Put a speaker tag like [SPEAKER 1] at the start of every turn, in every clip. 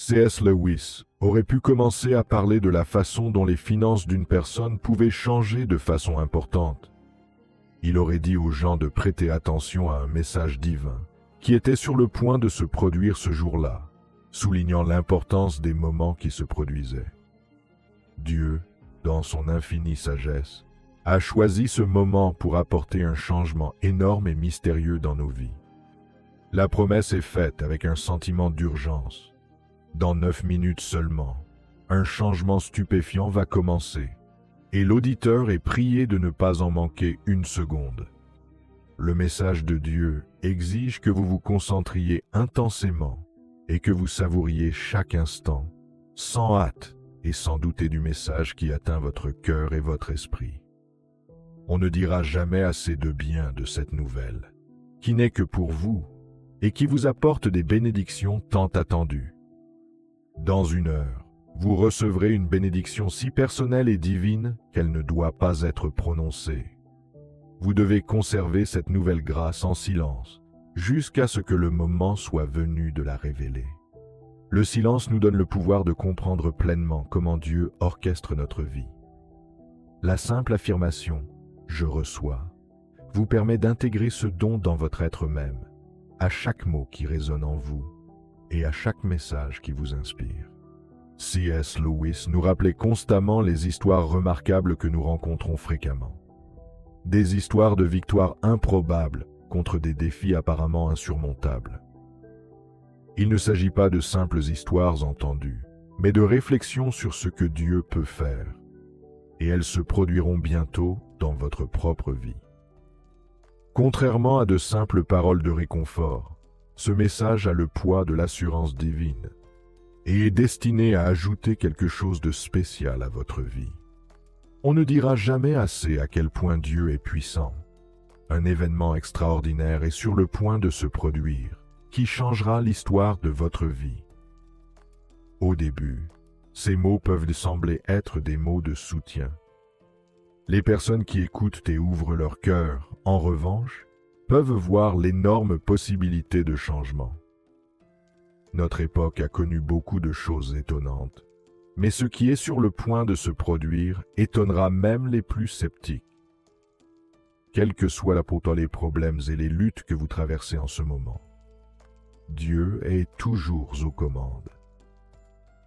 [SPEAKER 1] C.S. Lewis aurait pu commencer à parler de la façon dont les finances d'une personne pouvaient changer de façon importante. Il aurait dit aux gens de prêter attention à un message divin qui était sur le point de se produire ce jour-là, soulignant l'importance des moments qui se produisaient. Dieu, dans son infinie sagesse, a choisi ce moment pour apporter un changement énorme et mystérieux dans nos vies. La promesse est faite avec un sentiment d'urgence. Dans 9 minutes seulement, un changement stupéfiant va commencer, et l'auditeur est prié de ne pas en manquer une seconde. Le message de Dieu exige que vous vous concentriez intensément et que vous savouriez chaque instant, sans hâte et sans douter du message qui atteint votre cœur et votre esprit. On ne dira jamais assez de bien de cette nouvelle, qui n'est que pour vous et qui vous apporte des bénédictions tant attendues. Dans 1 heure, vous recevrez une bénédiction si personnelle et divine qu'elle ne doit pas être prononcée. Vous devez conserver cette nouvelle grâce en silence, jusqu'à ce que le moment soit venu de la révéler. Le silence nous donne le pouvoir de comprendre pleinement comment Dieu orchestre notre vie. La simple affirmation « Je reçois » vous permet d'intégrer ce don dans votre être même, à chaque mot qui résonne en vous et à chaque message qui vous inspire. C.S. Lewis nous rappelait constamment les histoires remarquables que nous rencontrons fréquemment. Des histoires de victoires improbables contre des défis apparemment insurmontables. Il ne s'agit pas de simples histoires entendues, mais de réflexions sur ce que Dieu peut faire. Et elles se produiront bientôt dans votre propre vie. Contrairement à de simples paroles de réconfort, ce message a le poids de l'assurance divine et est destiné à ajouter quelque chose de spécial à votre vie. On ne dira jamais assez à quel point Dieu est puissant. Un événement extraordinaire est sur le point de se produire, qui changera l'histoire de votre vie. Au début, ces mots peuvent sembler être des mots de soutien. Les personnes qui écoutent et ouvrent leur cœur, en revanche, peuvent voir l'énorme possibilité de changement. Notre époque a connu beaucoup de choses étonnantes, mais ce qui est sur le point de se produire étonnera même les plus sceptiques. Quels que soient pourtant les problèmes et les luttes que vous traversez en ce moment, Dieu est toujours aux commandes.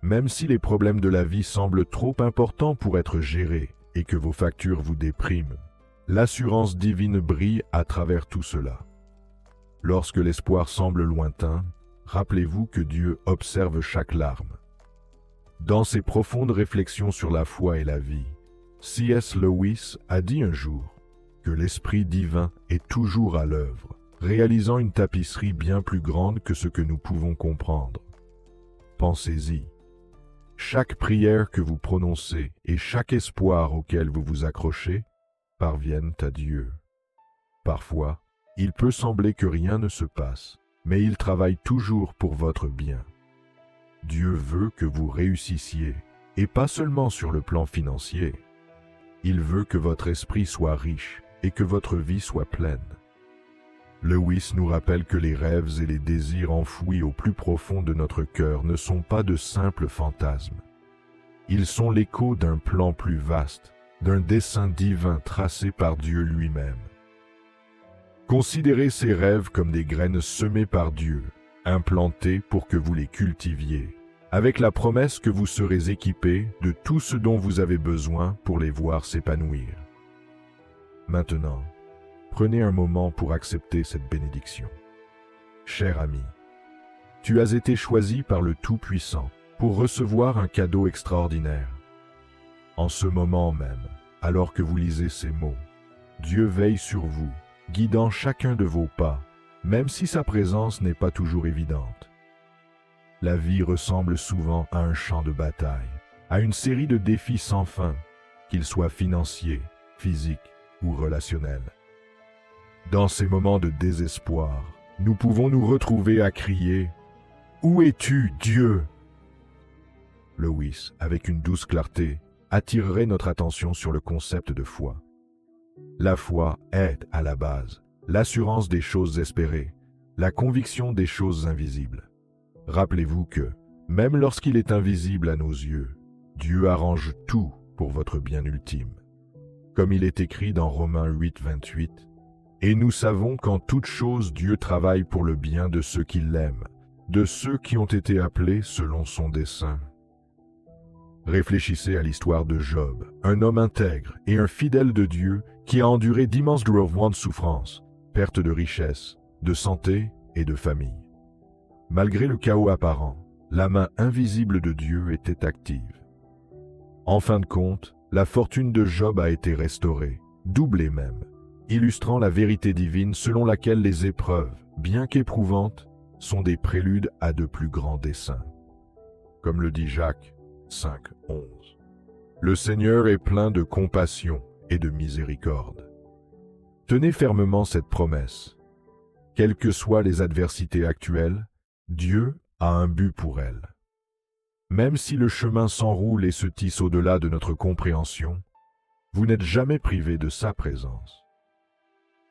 [SPEAKER 1] Même si les problèmes de la vie semblent trop importants pour être gérés et que vos factures vous dépriment, l'assurance divine brille à travers tout cela. Lorsque l'espoir semble lointain, rappelez-vous que Dieu observe chaque larme. Dans ses profondes réflexions sur la foi et la vie, C.S. Lewis a dit un jour que l'Esprit divin est toujours à l'œuvre, réalisant une tapisserie bien plus grande que ce que nous pouvons comprendre. Pensez-y. Chaque prière que vous prononcez et chaque espoir auquel vous vous accrochez parviennent à Dieu. Parfois, il peut sembler que rien ne se passe, mais il travaille toujours pour votre bien. Dieu veut que vous réussissiez, et pas seulement sur le plan financier. Il veut que votre esprit soit riche et que votre vie soit pleine. Lewis nous rappelle que les rêves et les désirs enfouis au plus profond de notre cœur ne sont pas de simples fantasmes. Ils sont l'écho d'un plan plus vaste, d'un dessein divin tracé par Dieu lui-même. Considérez ces rêves comme des graines semées par Dieu, implantées pour que vous les cultiviez, avec la promesse que vous serez équipés de tout ce dont vous avez besoin pour les voir s'épanouir. Maintenant, prenez un moment pour accepter cette bénédiction. Cher ami, tu as été choisi par le Tout-Puissant pour recevoir un cadeau extraordinaire. En ce moment même, alors que vous lisez ces mots, Dieu veille sur vous, guidant chacun de vos pas, même si sa présence n'est pas toujours évidente. La vie ressemble souvent à un champ de bataille, à une série de défis sans fin, qu'ils soient financiers, physiques ou relationnels. Dans ces moments de désespoir, nous pouvons nous retrouver à crier « Où es-tu, Dieu ?» Lewis, avec une douce clarté, attirerait notre attention sur le concept de foi. La foi est, à la base, l'assurance des choses espérées, la conviction des choses invisibles. Rappelez-vous que, Même lorsqu'il est invisible à nos yeux, Dieu arrange tout pour votre bien ultime. Comme il est écrit dans Romains 8, 28, « Et nous savons qu'en toute chose Dieu travaille pour le bien de ceux qui l'aiment, de ceux qui ont été appelés selon son dessein. » Réfléchissez à l'histoire de Job, un homme intègre et un fidèle de Dieu qui a enduré d'immenses grandes souffrances, perte de richesse, de santé et de famille. Malgré le chaos apparent, la main invisible de Dieu était active. En fin de compte, la fortune de Job a été restaurée, doublée même, illustrant la vérité divine selon laquelle les épreuves, bien qu'éprouvantes, sont des préludes à de plus grands desseins. Comme le dit Jacques 5, 11. Le Seigneur est plein de compassion et de miséricorde. Tenez fermement cette promesse. Quelles que soient les adversités actuelles, Dieu a un but pour elles. Même si le chemin s'enroule et se tisse au-delà de notre compréhension, vous n'êtes jamais privé de sa présence.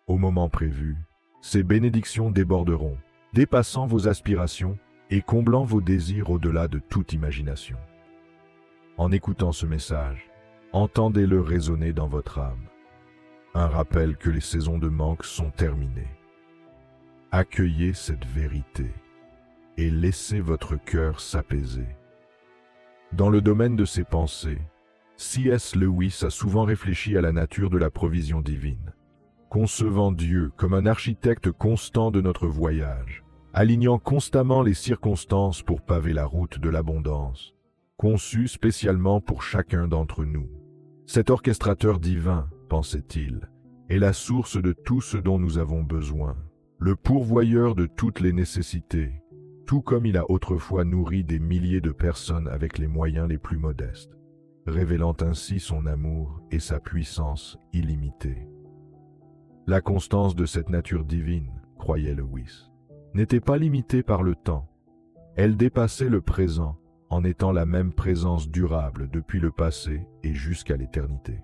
[SPEAKER 1] Au moment prévu, ces bénédictions déborderont, dépassant vos aspirations et comblant vos désirs au-delà de toute imagination. En écoutant ce message, entendez-le résonner dans votre âme. Un rappel que les saisons de manque sont terminées. Accueillez cette vérité et laissez votre cœur s'apaiser. Dans le domaine de ses pensées, C.S. Lewis a souvent réfléchi à la nature de la provision divine, concevant Dieu comme un architecte constant de notre voyage, alignant constamment les circonstances pour paver la route de l'abondance, conçue spécialement pour chacun d'entre nous. Cet orchestrateur divin, pensait-il, est la source de tout ce dont nous avons besoin, le pourvoyeur de toutes les nécessités, tout comme il a autrefois nourri des milliers de personnes avec les moyens les plus modestes, révélant ainsi son amour et sa puissance illimitée. La constance de cette nature divine, croyait Lewis, n'était pas limitée par le temps. Elle dépassait le présent en étant la même présence durable depuis le passé et jusqu'à l'éternité.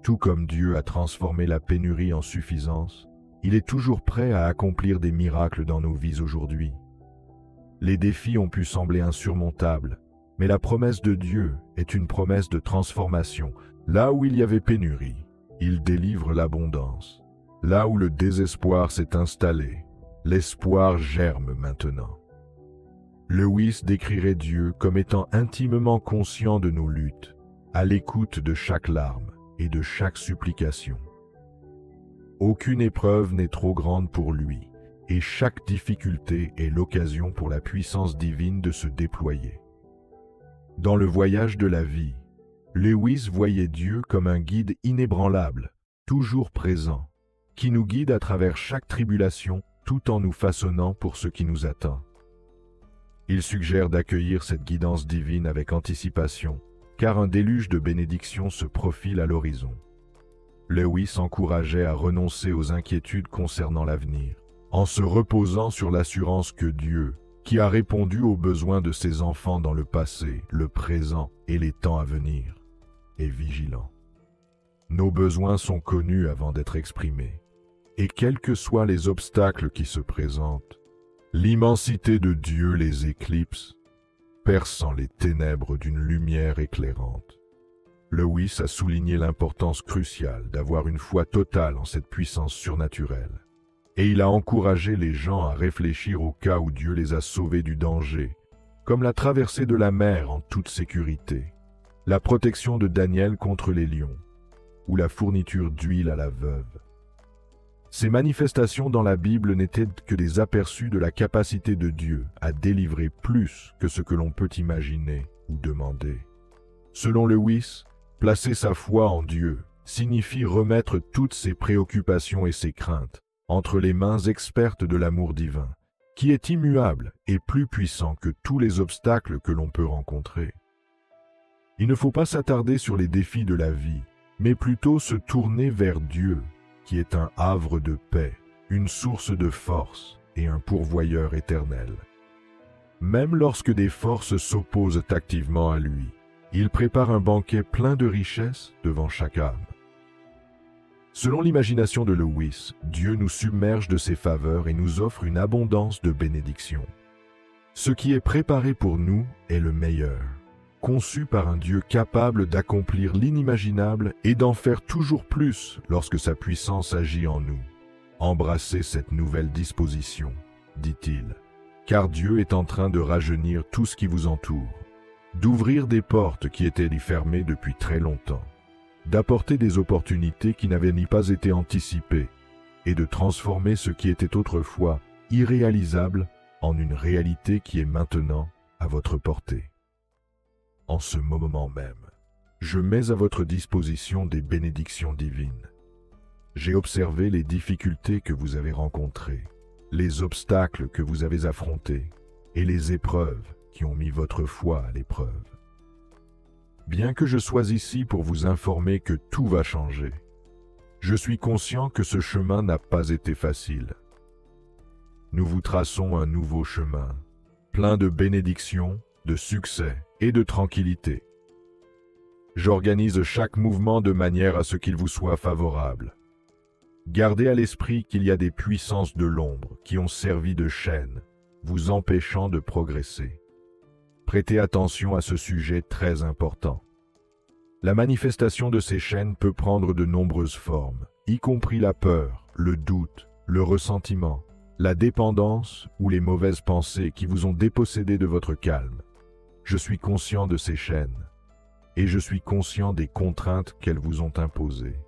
[SPEAKER 1] Tout comme Dieu a transformé la pénurie en suffisance, il est toujours prêt à accomplir des miracles dans nos vies aujourd'hui. Les défis ont pu sembler insurmontables, mais la promesse de Dieu est une promesse de transformation. Là où il y avait pénurie, il délivre l'abondance. Là où le désespoir s'est installé, l'espoir germe maintenant. Lewis décrirait Dieu comme étant intimement conscient de nos luttes, à l'écoute de chaque larme et de chaque supplication. Aucune épreuve n'est trop grande pour lui, et chaque difficulté est l'occasion pour la puissance divine de se déployer. Dans le voyage de la vie, Lewis voyait Dieu comme un guide inébranlable, toujours présent, qui nous guide à travers chaque tribulation tout en nous façonnant pour ce qui nous attend. Il suggère d'accueillir cette guidance divine avec anticipation, car un déluge de bénédictions se profile à l'horizon. Lewis encourageait à renoncer aux inquiétudes concernant l'avenir, en se reposant sur l'assurance que Dieu, qui a répondu aux besoins de ses enfants dans le passé, le présent et les temps à venir, est vigilant. Nos besoins sont connus avant d'être exprimés, et quels que soient les obstacles qui se présentent, l'immensité de Dieu les éclipse, perçant les ténèbres d'une lumière éclairante. Lewis a souligné l'importance cruciale d'avoir une foi totale en cette puissance surnaturelle. Et il a encouragé les gens à réfléchir au cas où Dieu les a sauvés du danger, comme la traversée de la mer en toute sécurité, la protection de Daniel contre les lions, ou la fourniture d'huile à la veuve. Ces manifestations dans la Bible n'étaient que des aperçus de la capacité de Dieu à délivrer plus que ce que l'on peut imaginer ou demander. Selon Lewis, placer sa foi en Dieu signifie remettre toutes ses préoccupations et ses craintes entre les mains expertes de l'amour divin, qui est immuable et plus puissant que tous les obstacles que l'on peut rencontrer. Il ne faut pas s'attarder sur les défis de la vie, mais plutôt se tourner vers Dieu, qui est un havre de paix, une source de force et un pourvoyeur éternel. Même lorsque des forces s'opposent activement à lui, il prépare un banquet plein de richesses devant chaque âme. Selon l'imagination de Lewis, Dieu nous submerge de ses faveurs et nous offre une abondance de bénédictions. Ce qui est préparé pour nous est le meilleur, conçu par un Dieu capable d'accomplir l'inimaginable et d'en faire toujours plus lorsque sa puissance agit en nous. Embrassez cette nouvelle disposition, dit-il, car Dieu est en train de rajeunir tout ce qui vous entoure, d'ouvrir des portes qui étaient fermées depuis très longtemps, d'apporter des opportunités qui n'avaient ni pas été anticipées, et de transformer ce qui était autrefois irréalisable en une réalité qui est maintenant à votre portée. En ce moment même, je mets à votre disposition des bénédictions divines. J'ai observé les difficultés que vous avez rencontrées, les obstacles que vous avez affrontés et les épreuves qui ont mis votre foi à l'épreuve. Bien que je sois ici pour vous informer que tout va changer, je suis conscient que ce chemin n'a pas été facile. Nous vous traçons un nouveau chemin, plein de bénédictions, de succès et de tranquillité. J'organise chaque mouvement de manière à ce qu'il vous soit favorable. Gardez à l'esprit qu'il y a des puissances de l'ombre qui ont servi de chaîne, vous empêchant de progresser. Prêtez attention à ce sujet très important. La manifestation de ces chaînes peut prendre de nombreuses formes, y compris la peur, le doute, le ressentiment, la dépendance ou les mauvaises pensées qui vous ont dépossédé de votre calme. Je suis conscient de ces chaînes, et je suis conscient des contraintes qu'elles vous ont imposées.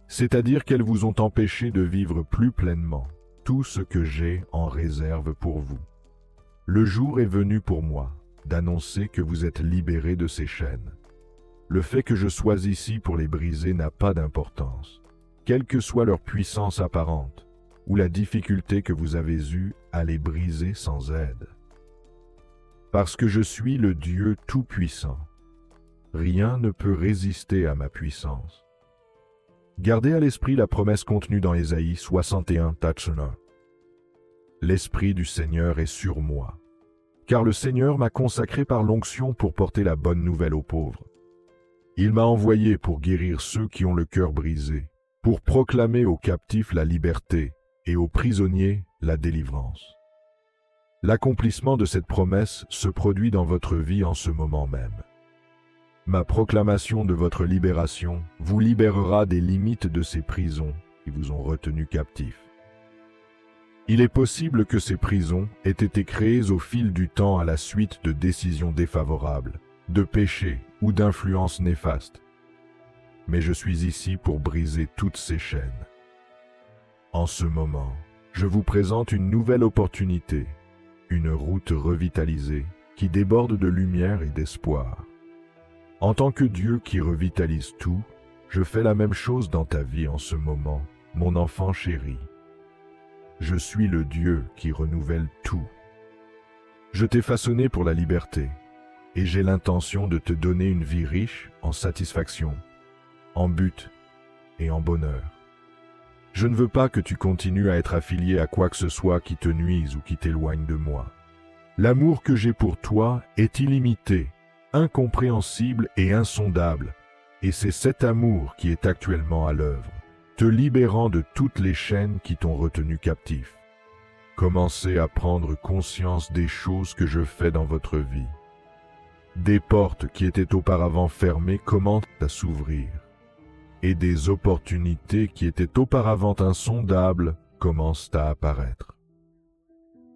[SPEAKER 1] C'est-à-dire qu'elles vous ont empêché de vivre plus pleinement tout ce que j'ai en réserve pour vous. Le jour est venu pour moi d'annoncer que vous êtes libérés de ces chaînes. Le fait que je sois ici pour les briser n'a pas d'importance, quelle que soit leur puissance apparente, ou la difficulté que vous avez eue à les briser sans aide. Parce que je suis le Dieu Tout-Puissant, rien ne peut résister à ma puissance. Gardez à l'esprit la promesse contenue dans Ésaïe 61:1. L'Esprit du Seigneur est sur moi, car le Seigneur m'a consacré par l'onction pour porter la bonne nouvelle aux pauvres. Il m'a envoyé pour guérir ceux qui ont le cœur brisé, pour proclamer aux captifs la liberté et aux prisonniers la délivrance. L'accomplissement de cette promesse se produit dans votre vie en ce moment même. Ma proclamation de votre libération vous libérera des limites de ces prisons qui vous ont retenu captifs. Il est possible que ces prisons aient été créées au fil du temps à la suite de décisions défavorables, de péchés ou d'influences néfastes. Mais je suis ici pour briser toutes ces chaînes. En ce moment, je vous présente une nouvelle opportunité, une route revitalisée qui déborde de lumière et d'espoir. En tant que Dieu qui revitalise tout, je fais la même chose dans ta vie en ce moment, mon enfant chéri. Je suis le Dieu qui renouvelle tout. Je t'ai façonné pour la liberté, et j'ai l'intention de te donner une vie riche en satisfaction, en but et en bonheur. Je ne veux pas que tu continues à être affilié à quoi que ce soit qui te nuise ou qui t'éloigne de moi. L'amour que j'ai pour toi est illimité, incompréhensible et insondable, et c'est cet amour qui est actuellement à l'œuvre, te libérant de toutes les chaînes qui t'ont retenu captif. Commencez à prendre conscience des choses que je fais dans votre vie. Des portes qui étaient auparavant fermées commencent à s'ouvrir, et des opportunités qui étaient auparavant insondables commencent à apparaître.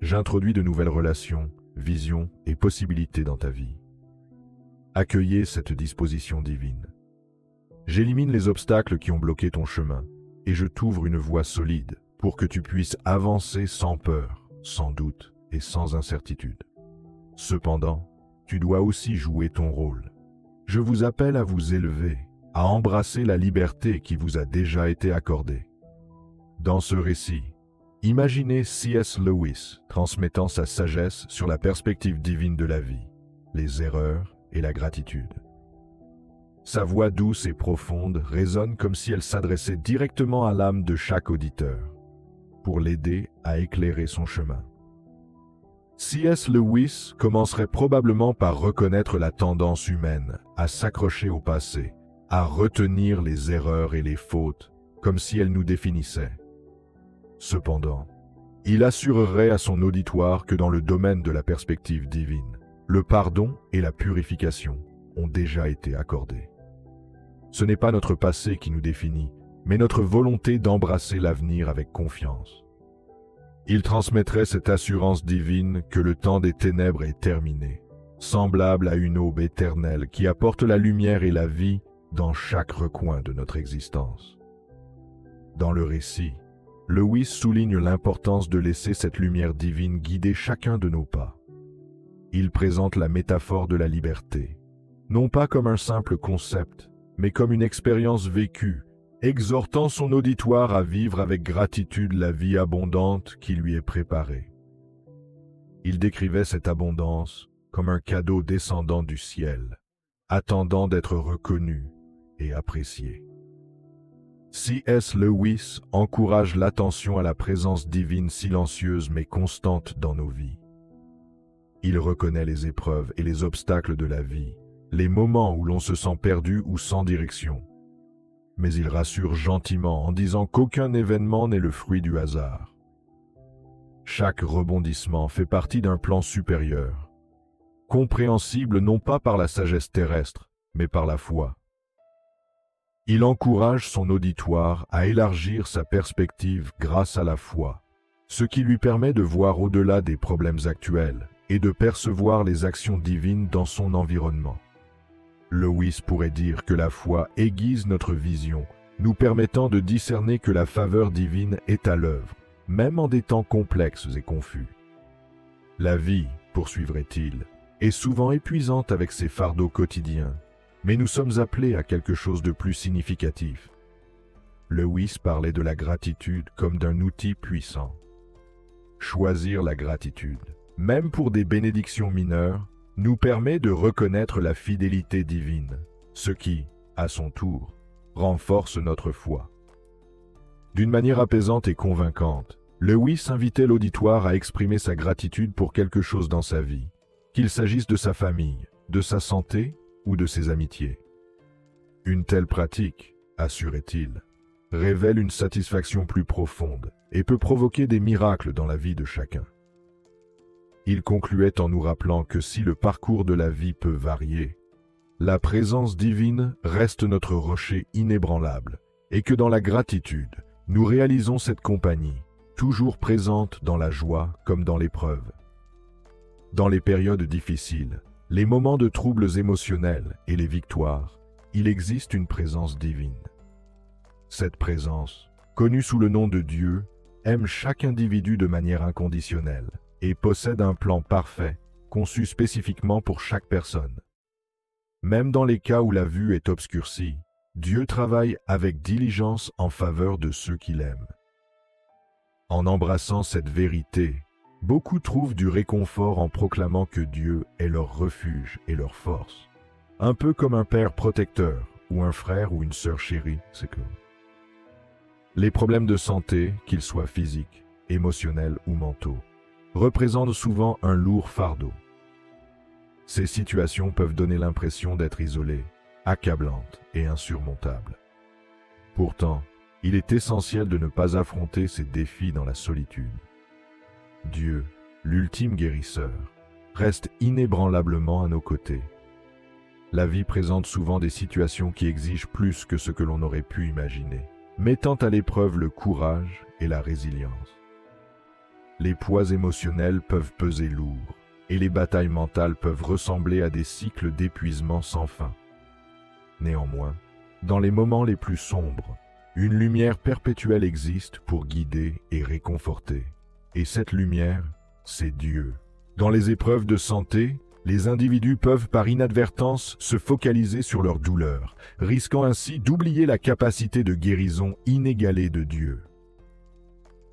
[SPEAKER 1] J'introduis de nouvelles relations, visions et possibilités dans ta vie. Accueillez cette disposition divine. J'élimine les obstacles qui ont bloqué ton chemin, et je t'ouvre une voie solide pour que tu puisses avancer sans peur, sans doute et sans incertitude. Cependant, tu dois aussi jouer ton rôle. Je vous appelle à vous élever, à embrasser la liberté qui vous a déjà été accordée. Dans ce récit, imaginez C.S. Lewis transmettant sa sagesse sur la perspective divine de la vie, les erreurs et la gratitude. Sa voix douce et profonde résonne comme si elle s'adressait directement à l'âme de chaque auditeur, pour l'aider à éclairer son chemin. C.S. Lewis commencerait probablement par reconnaître la tendance humaine à s'accrocher au passé, à retenir les erreurs et les fautes, comme si elles nous définissaient. Cependant, Il assurerait à son auditoire que dans le domaine de la perspective divine, le pardon et la purification ont déjà été accordés. Ce n'est pas notre passé qui nous définit, mais notre volonté d'embrasser l'avenir avec confiance. Il transmettrait cette assurance divine que le temps des ténèbres est terminé, semblable à une aube éternelle qui apporte la lumière et la vie dans chaque recoin de notre existence. Dans le récit, Lewis souligne l'importance de laisser cette lumière divine guider chacun de nos pas. Il présente la métaphore de la liberté, non pas comme un simple concept, mais comme une expérience vécue, exhortant son auditoire à vivre avec gratitude la vie abondante qui lui est préparée. Il décrivait cette abondance comme un cadeau descendant du ciel, attendant d'être reconnu et apprécié. C.S. Lewis encourage l'attention à la présence divine silencieuse mais constante dans nos vies. Il reconnaît les épreuves et les obstacles de la vie, les moments où l'on se sent perdu ou sans direction. Mais il rassure gentiment en disant qu'aucun événement n'est le fruit du hasard. Chaque rebondissement fait partie d'un plan supérieur, compréhensible non pas par la sagesse terrestre, mais par la foi. Il encourage son auditoire à élargir sa perspective grâce à la foi, ce qui lui permet de voir au-delà des problèmes actuels et de percevoir les actions divines dans son environnement. Lewis pourrait dire que la foi aiguise notre vision, nous permettant de discerner que la faveur divine est à l'œuvre, même en des temps complexes et confus. La vie, poursuivrait-il, est souvent épuisante avec ses fardeaux quotidiens, mais nous sommes appelés à quelque chose de plus significatif. Lewis parlait de la gratitude comme d'un outil puissant. Choisir la gratitude, même pour des bénédictions mineures, nous permet de reconnaître la fidélité divine, ce qui, à son tour, renforce notre foi. D'une manière apaisante et convaincante, Lewis invitait l'auditoire à exprimer sa gratitude pour quelque chose dans sa vie, qu'il s'agisse de sa famille, de sa santé ou de ses amitiés. Une telle pratique, assurait-il, révèle une satisfaction plus profonde et peut provoquer des miracles dans la vie de chacun. Il concluait en nous rappelant que si le parcours de la vie peut varier, la présence divine reste notre rocher inébranlable et que dans la gratitude, nous réalisons cette compagnie, toujours présente dans la joie comme dans l'épreuve. Dans les périodes difficiles, les moments de troubles émotionnels et les victoires, il existe une présence divine. Cette présence, connue sous le nom de Dieu, aime chaque individu de manière inconditionnelle et possède un plan parfait, conçu spécifiquement pour chaque personne. Même dans les cas où la vue est obscurcie, Dieu travaille avec diligence en faveur de ceux qu'il aime. En embrassant cette vérité, beaucoup trouvent du réconfort en proclamant que Dieu est leur refuge et leur force. Un peu comme un père protecteur, ou un frère ou une sœur chérie, c'est que... Les problèmes de santé, qu'ils soient physiques, émotionnels ou mentaux, représentent souvent un lourd fardeau. Ces situations peuvent donner l'impression d'être isolées, accablantes et insurmontables. Pourtant, il est essentiel de ne pas affronter ces défis dans la solitude. Dieu, l'ultime guérisseur, reste inébranlablement à nos côtés. La vie présente souvent des situations qui exigent plus que ce que l'on aurait pu imaginer, mettant à l'épreuve le courage et la résilience. Les poids émotionnels peuvent peser lourd, et les batailles mentales peuvent ressembler à des cycles d'épuisement sans fin. Néanmoins, dans les moments les plus sombres, une lumière perpétuelle existe pour guider et réconforter. Et cette lumière, c'est Dieu. Dans les épreuves de santé, les individus peuvent par inadvertance se focaliser sur leur douleur, risquant ainsi d'oublier la capacité de guérison inégalée de Dieu.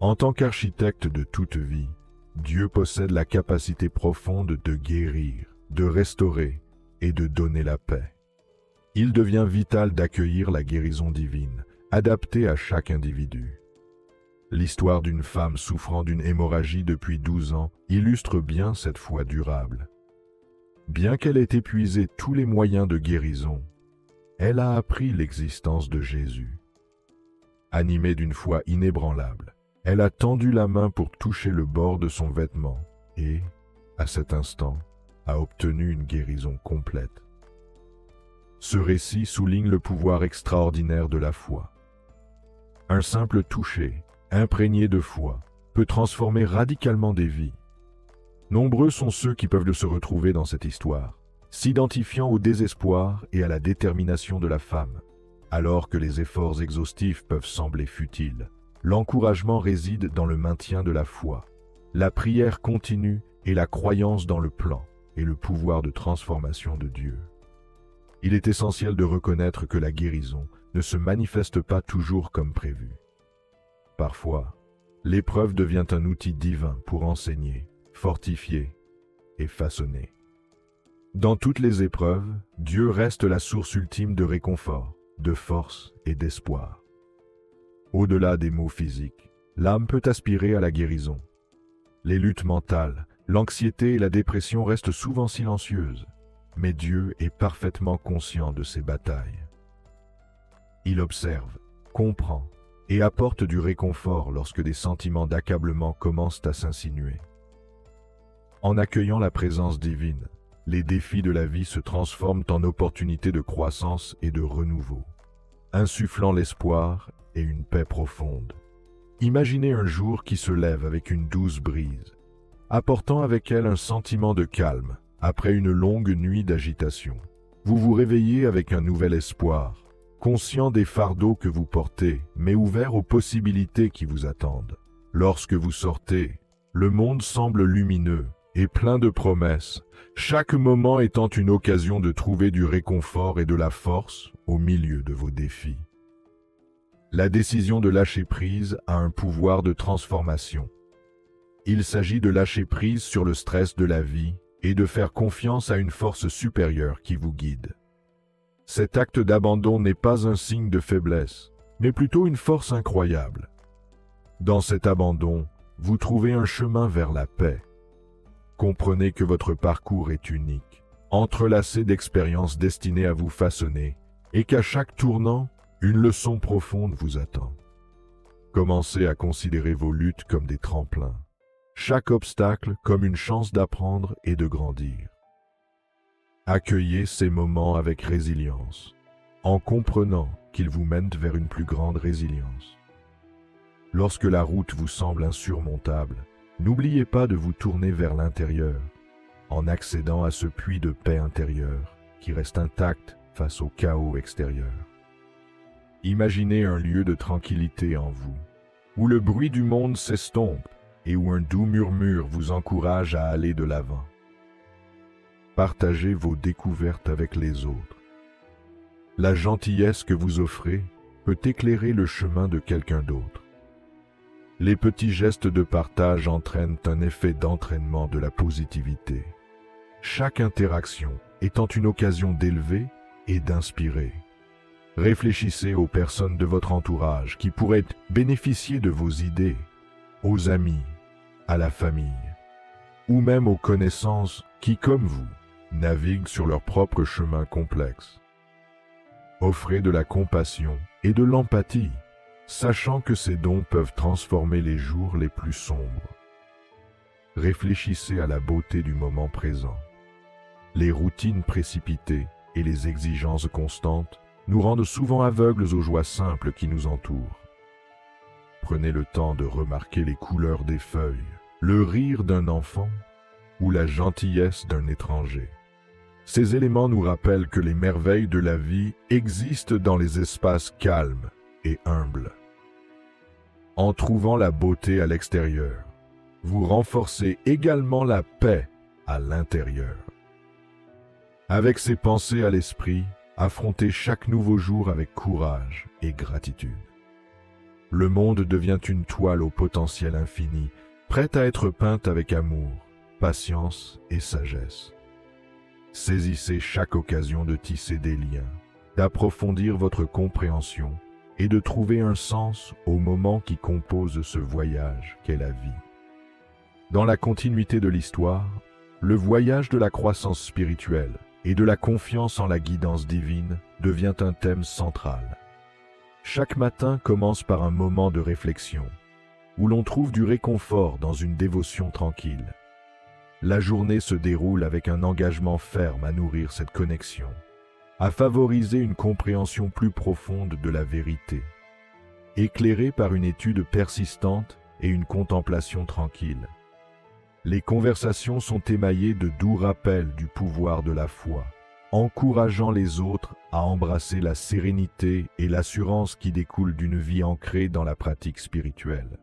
[SPEAKER 1] En tant qu'architecte de toute vie, Dieu possède la capacité profonde de guérir, de restaurer et de donner la paix. Il devient vital d'accueillir la guérison divine, adaptée à chaque individu. L'histoire d'une femme souffrant d'une hémorragie depuis 12 ans illustre bien cette foi durable. Bien qu'elle ait épuisé tous les moyens de guérison, elle a appris l'existence de Jésus. Animée d'une foi inébranlable, Elle a tendu la main pour toucher le bord de son vêtement et, à cet instant, a obtenu une guérison complète. Ce récit souligne le pouvoir extraordinaire de la foi. Un simple toucher, imprégné de foi, peut transformer radicalement des vies. Nombreux sont ceux qui peuvent se retrouver dans cette histoire, s'identifiant au désespoir et à la détermination de la femme. Alors que les efforts exhaustifs peuvent sembler futiles, l'encouragement réside dans le maintien de la foi, la prière continue et la croyance dans le plan et le pouvoir de transformation de Dieu. Il est essentiel de reconnaître que la guérison ne se manifeste pas toujours comme prévu. Parfois, l'épreuve devient un outil divin pour enseigner, fortifier et façonner. Dans toutes les épreuves, Dieu reste la source ultime de réconfort, de force et d'espoir. Au-delà des maux physiques, l'âme peut aspirer à la guérison. Les luttes mentales, l'anxiété et la dépression restent souvent silencieuses, mais Dieu est parfaitement conscient de ces batailles. Il observe, comprend et apporte du réconfort lorsque des sentiments d'accablement commencent à s'insinuer. En accueillant la présence divine, les défis de la vie se transforment en opportunités de croissance et de renouveau, insufflant l'espoir et une paix profonde. Imaginez un jour qui se lève avec une douce brise, apportant avec elle un sentiment de calme après une longue nuit d'agitation. Vous vous réveillez avec un nouvel espoir, conscient des fardeaux que vous portez, mais ouvert aux possibilités qui vous attendent. Lorsque vous sortez, le monde semble lumineux et plein de promesses, chaque moment étant une occasion de trouver du réconfort et de la force au milieu de vos défis. La décision de lâcher prise a un pouvoir de transformation. Il s'agit de lâcher prise sur le stress de la vie et de faire confiance à une force supérieure qui vous guide. Cet acte d'abandon n'est pas un signe de faiblesse, mais plutôt une force incroyable. Dans cet abandon, vous trouvez un chemin vers la paix. Comprenez que votre parcours est unique, entrelacé d'expériences destinées à vous façonner, et qu'à chaque tournant, une leçon profonde vous attend. Commencez à considérer vos luttes comme des tremplins, chaque obstacle comme une chance d'apprendre et de grandir. Accueillez ces moments avec résilience, en comprenant qu'ils vous mènent vers une plus grande résilience. Lorsque la route vous semble insurmontable, n'oubliez pas de vous tourner vers l'intérieur, en accédant à ce puits de paix intérieure qui reste intact face au chaos extérieur. Imaginez un lieu de tranquillité en vous, où le bruit du monde s'estompe et où un doux murmure vous encourage à aller de l'avant. Partagez vos découvertes avec les autres. La gentillesse que vous offrez peut éclairer le chemin de quelqu'un d'autre. Les petits gestes de partage entraînent un effet d'entraînement de la positivité, chaque interaction étant une occasion d'élever et d'inspirer. Réfléchissez aux personnes de votre entourage qui pourraient bénéficier de vos idées, aux amis, à la famille, ou même aux connaissances qui, comme vous, naviguent sur leur propre chemin complexe. Offrez de la compassion et de l'empathie, sachant que ces dons peuvent transformer les jours les plus sombres. Réfléchissez à la beauté du moment présent. Les routines précipitées et les exigences constantes nous rendent souvent aveugles aux joies simples qui nous entourent. Prenez le temps de remarquer les couleurs des feuilles, le rire d'un enfant ou la gentillesse d'un étranger. Ces éléments nous rappellent que les merveilles de la vie existent dans les espaces calmes et humbles. En trouvant la beauté à l'extérieur, vous renforcez également la paix à l'intérieur. Avec ces pensées à l'esprit, affrontez chaque nouveau jour avec courage et gratitude. Le monde devient une toile au potentiel infini, prête à être peinte avec amour, patience et sagesse. Saisissez chaque occasion de tisser des liens, d'approfondir votre compréhension et de trouver un sens au moment qui compose ce voyage qu'est la vie. Dans la continuité de l'histoire, le voyage de la croissance spirituelle et de la confiance en la guidance divine devient un thème central. Chaque matin commence par un moment de réflexion, où l'on trouve du réconfort dans une dévotion tranquille. La journée se déroule avec un engagement ferme à nourrir cette connexion, à favoriser une compréhension plus profonde de la vérité, éclairée par une étude persistante et une contemplation tranquille. Les conversations sont émaillées de doux rappels du pouvoir de la foi, encourageant les autres à embrasser la sérénité et l'assurance qui découlent d'une vie ancrée dans la pratique spirituelle.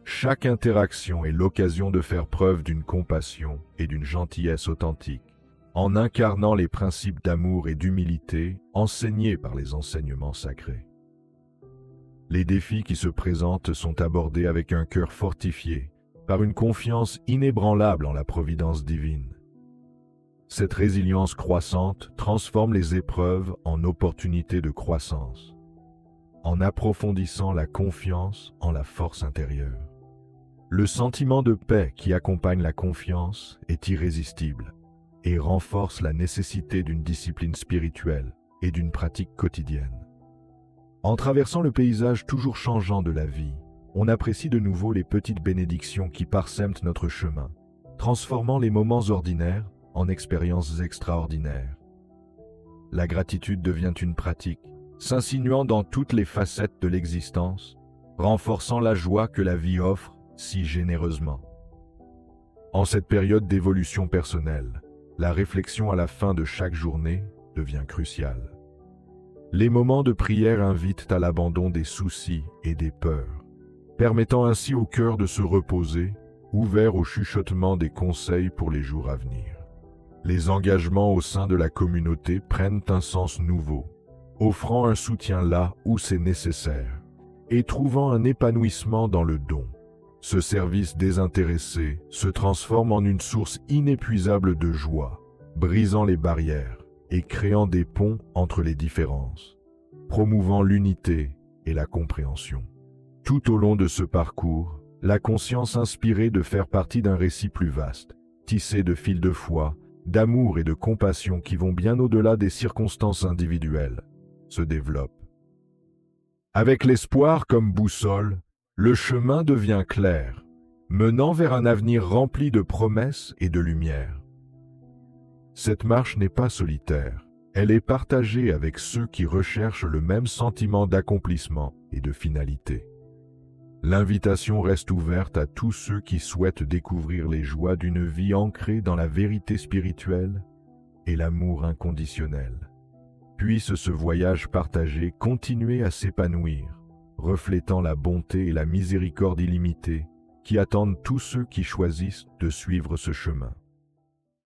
[SPEAKER 1] Chaque interaction est l'occasion de faire preuve d'une compassion et d'une gentillesse authentique, en incarnant les principes d'amour et d'humilité enseignés par les enseignements sacrés. Les défis qui se présentent sont abordés avec un cœur fortifié par une confiance inébranlable en la providence divine. Cette résilience croissante transforme les épreuves en opportunités de croissance, en approfondissant la confiance en la force intérieure. Le sentiment de paix qui accompagne la confiance est irrésistible et renforce la nécessité d'une discipline spirituelle et d'une pratique quotidienne. En traversant le paysage toujours changeant de la vie, on apprécie de nouveau les petites bénédictions qui parsèment notre chemin, transformant les moments ordinaires en expériences extraordinaires. La gratitude devient une pratique, s'insinuant dans toutes les facettes de l'existence, renforçant la joie que la vie offre si généreusement. En cette période d'évolution personnelle, la réflexion à la fin de chaque journée devient cruciale. Les moments de prière invitent à l'abandon des soucis et des peurs, permettant ainsi au cœur de se reposer, ouvert au chuchotement des conseils pour les jours à venir. Les engagements au sein de la communauté prennent un sens nouveau, offrant un soutien là où c'est nécessaire, et trouvant un épanouissement dans le don. Ce service désintéressé se transforme en une source inépuisable de joie, brisant les barrières et créant des ponts entre les différences, promouvant l'unité et la compréhension. Tout au long de ce parcours, la conscience inspirée de faire partie d'un récit plus vaste, tissé de fils de foi, d'amour et de compassion qui vont bien au-delà des circonstances individuelles, se développe. Avec l'espoir comme boussole, le chemin devient clair, menant vers un avenir rempli de promesses et de lumière. Cette marche n'est pas solitaire, elle est partagée avec ceux qui recherchent le même sentiment d'accomplissement et de finalité. L'invitation reste ouverte à tous ceux qui souhaitent découvrir les joies d'une vie ancrée dans la vérité spirituelle et l'amour inconditionnel. Puisse ce voyage partagé continuer à s'épanouir, reflétant la bonté et la miséricorde illimitée qui attendent tous ceux qui choisissent de suivre ce chemin.